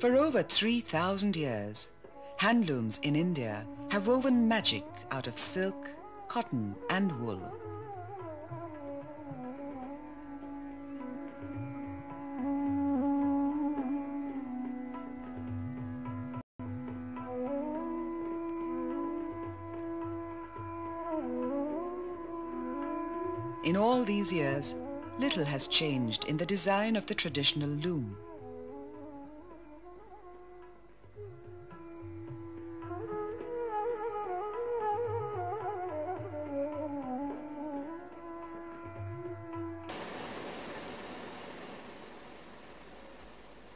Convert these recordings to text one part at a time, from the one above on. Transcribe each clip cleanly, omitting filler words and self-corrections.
For over 3,000 years, handlooms in India have woven magic out of silk, cotton and wool. In all these years, little has changed in the design of the traditional loom.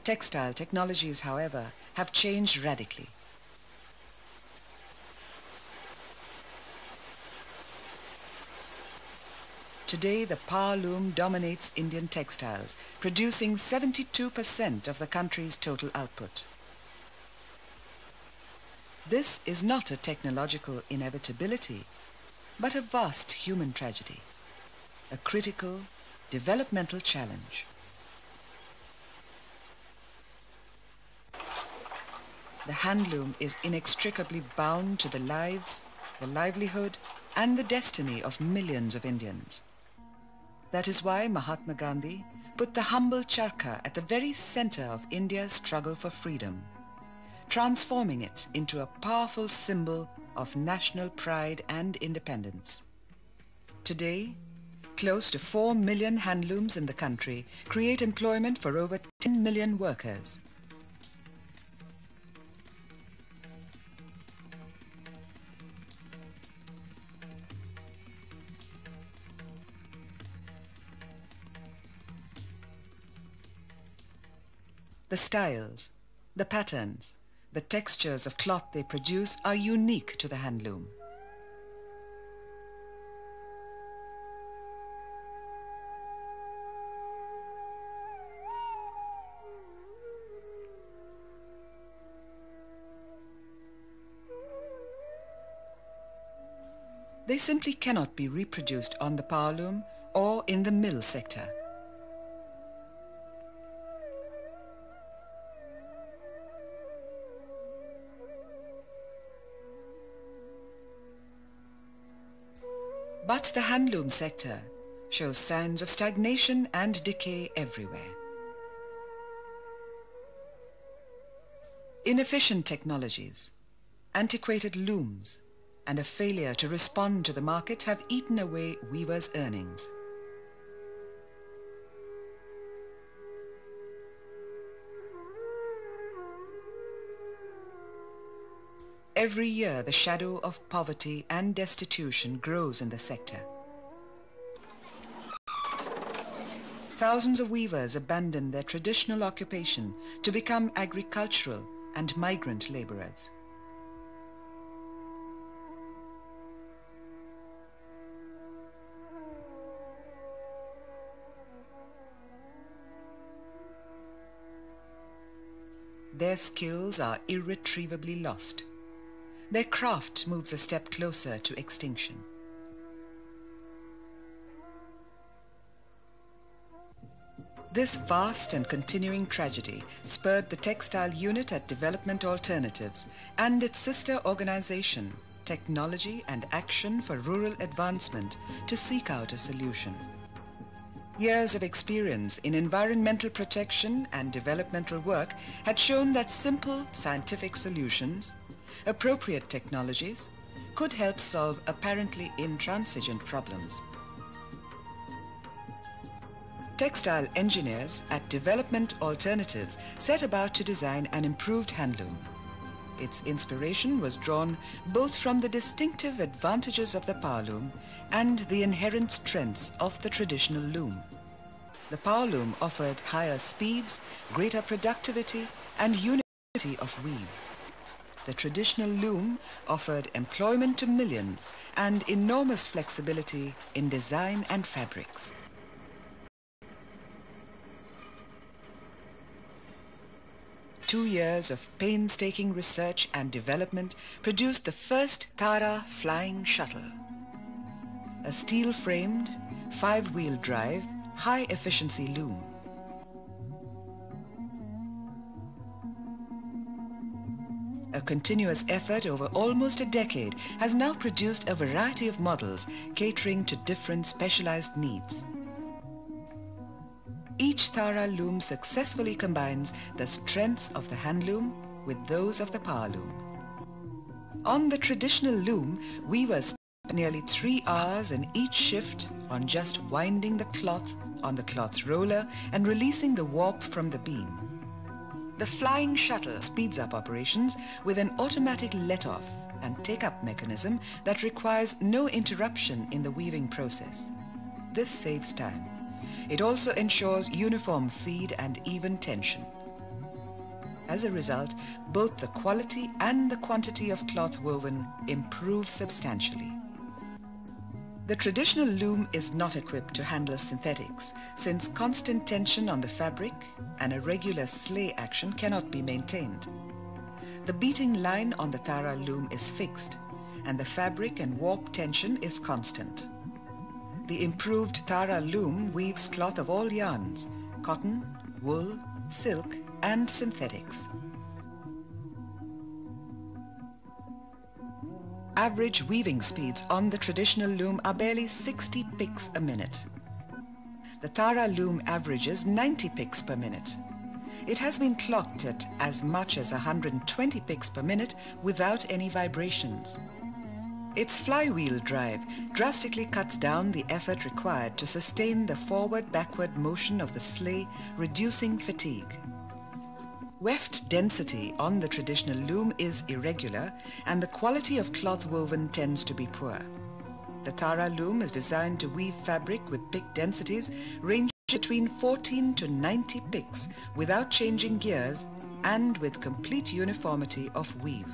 Textile technologies, however, have changed radically. Today, the power loom dominates Indian textiles, producing 72% of the country's total output. This is not a technological inevitability, but a vast human tragedy, a critical developmental challenge. The handloom is inextricably bound to the lives, the livelihood, and the destiny of millions of Indians. That is why Mahatma Gandhi put the humble charkha at the very center of India's struggle for freedom, transforming it into a powerful symbol of national pride and independence. Today, close to 4 million handlooms in the country create employment for over 10 million workers. The styles, the patterns, the textures of cloth they produce are unique to the handloom. They simply cannot be reproduced on the power loom or in the mill sector. But the handloom sector shows signs of stagnation and decay everywhere. Inefficient technologies, antiquated looms, and a failure to respond to the market have eaten away weavers' earnings. Every year, the shadow of poverty and destitution grows in the sector. Thousands of weavers abandon their traditional occupation to become agricultural and migrant laborers. Their skills are irretrievably lost. Their craft moves a step closer to extinction. This vast and continuing tragedy spurred the textile unit at Development Alternatives and its sister organization, Technology and Action for Rural Advancement, to seek out a solution. Years of experience in environmental protection and developmental work had shown that simple scientific solutions, appropriate technologies, could help solve apparently intransigent problems. Textile engineers at Development Alternatives set about to design an improved handloom. Its inspiration was drawn both from the distinctive advantages of the power loom and the inherent strengths of the traditional loom. The power loom offered higher speeds, greater productivity, and uniformity of weave. The traditional loom offered employment to millions and enormous flexibility in design and fabrics. Two years of painstaking research and development produced the first Tara flying shuttle. A steel-framed, 5-wheel drive, high-efficiency loom. A continuous effort over almost a decade has now produced a variety of models catering to different specialized needs. Each Tara loom successfully combines the strengths of the handloom with those of the power loom. On the traditional loom, weavers spend nearly 3 hours in each shift on just winding the cloth on the cloth roller and releasing the warp from the beam. The flying shuttle speeds up operations with an automatic let-off and take-up mechanism that requires no interruption in the weaving process. This saves time. It also ensures uniform feed and even tension. As a result, both the quality and the quantity of cloth woven improve substantially. The traditional loom is not equipped to handle synthetics, since constant tension on the fabric and a regular slay action cannot be maintained. The beating line on the Tara loom is fixed, and the fabric and warp tension is constant. The improved Tara loom weaves cloth of all yarns: cotton, wool, silk, and synthetics. Average weaving speeds on the traditional loom are barely 60 picks a minute. The Tara loom averages 90 picks per minute. It has been clocked at as much as 120 picks per minute without any vibrations. Its flywheel drive drastically cuts down the effort required to sustain the forward-backward motion of the sleigh, reducing fatigue. Weft density on the traditional loom is irregular, and the quality of cloth woven tends to be poor. The Tara loom is designed to weave fabric with pick densities ranging between 14 to 90 picks without changing gears and with complete uniformity of weave.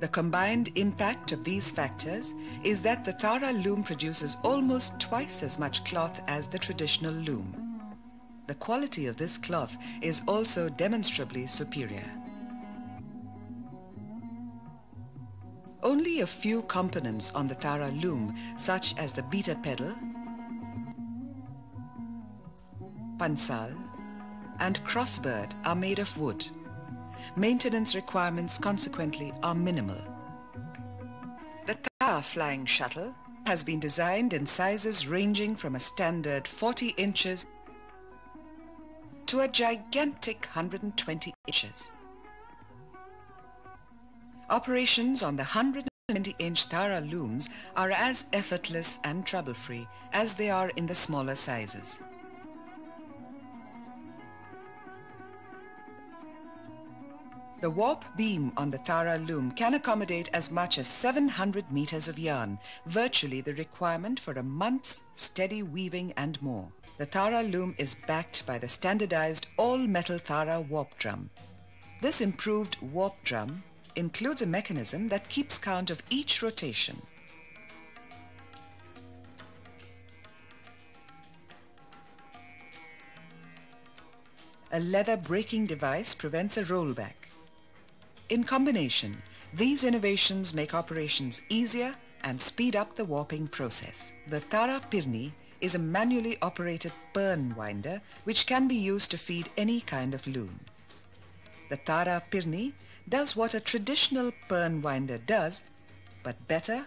The combined impact of these factors is that the Tara loom produces almost twice as much cloth as the traditional loom. The quality of this cloth is also demonstrably superior. Only a few components on the Tara loom, such as the beater pedal, pansal, and crossbird, are made of wood. Maintenance requirements consequently are minimal. The Tara flying shuttle has been designed in sizes ranging from a standard 40 inches to a gigantic 120 inches. Operations on the 120-inch Tara looms are as effortless and trouble-free as they are in the smaller sizes. The warp beam on the Tara loom can accommodate as much as 700 meters of yarn, virtually the requirement for a month's steady weaving and more. The Tara loom is backed by the standardized all-metal Tara warp drum. This improved warp drum includes a mechanism that keeps count of each rotation. A leather braking device prevents a rollback. In combination, these innovations make operations easier and speed up the warping process. The Tara Pirni is a manually operated pern winder which can be used to feed any kind of loom. The Tara Pirni does what a traditional pern winder does, but better,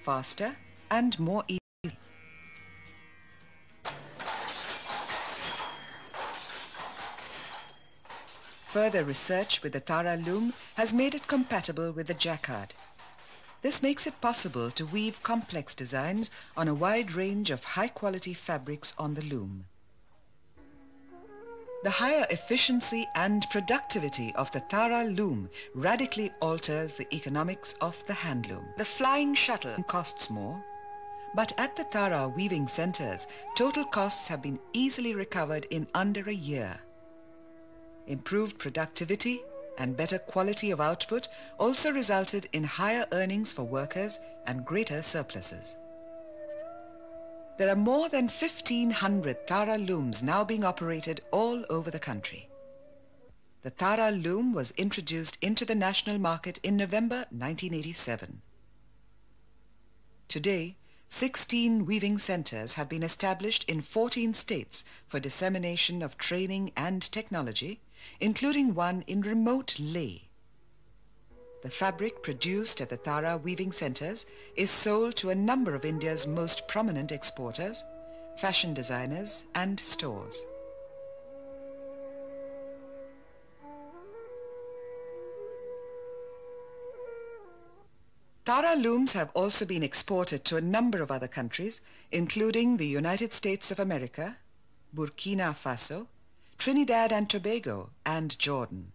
faster, and more easy. Further research with the Tara loom has made it compatible with the jacquard. This makes it possible to weave complex designs on a wide range of high-quality fabrics on the loom. The higher efficiency and productivity of the Tara loom radically alters the economics of the handloom. The flying shuttle costs more, but at the Tara weaving centers, total costs have been easily recovered in under a year. Improved productivity and better quality of output also resulted in higher earnings for workers and greater surpluses. There are more than 1,500 Tara looms now being operated all over the country. The Tara loom was introduced into the national market in November 1987. Today, 16 weaving centers have been established in 14 states for dissemination of training and technology, including one in remote Leh. The fabric produced at the Tara weaving centers is sold to a number of India's most prominent exporters, fashion designers and stores. Tara looms have also been exported to a number of other countries, including the United States of America, Burkina Faso, Trinidad and Tobago, and Jordan.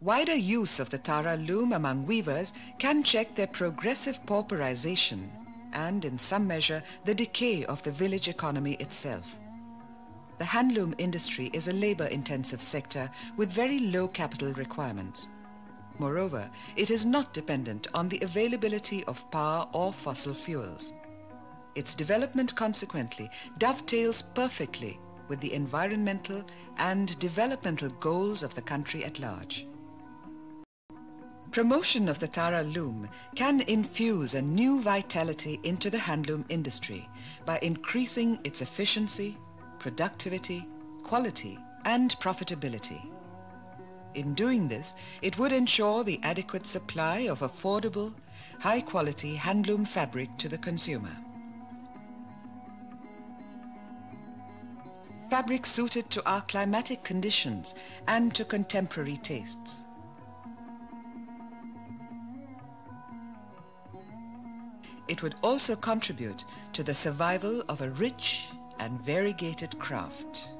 Wider use of the Tara loom among weavers can check their progressive pauperization and, in some measure, the decay of the village economy itself. The handloom industry is a labor-intensive sector with very low capital requirements. Moreover, it is not dependent on the availability of power or fossil fuels. Its development, consequently, dovetails perfectly with the environmental and developmental goals of the country at large. Promotion of the Tara loom can infuse a new vitality into the handloom industry by increasing its efficiency, productivity, quality, and profitability. In doing this, it would ensure the adequate supply of affordable, high-quality handloom fabric to the consumer. Fabric suited to our climatic conditions and to contemporary tastes. It would also contribute to the survival of a rich and variegated craft.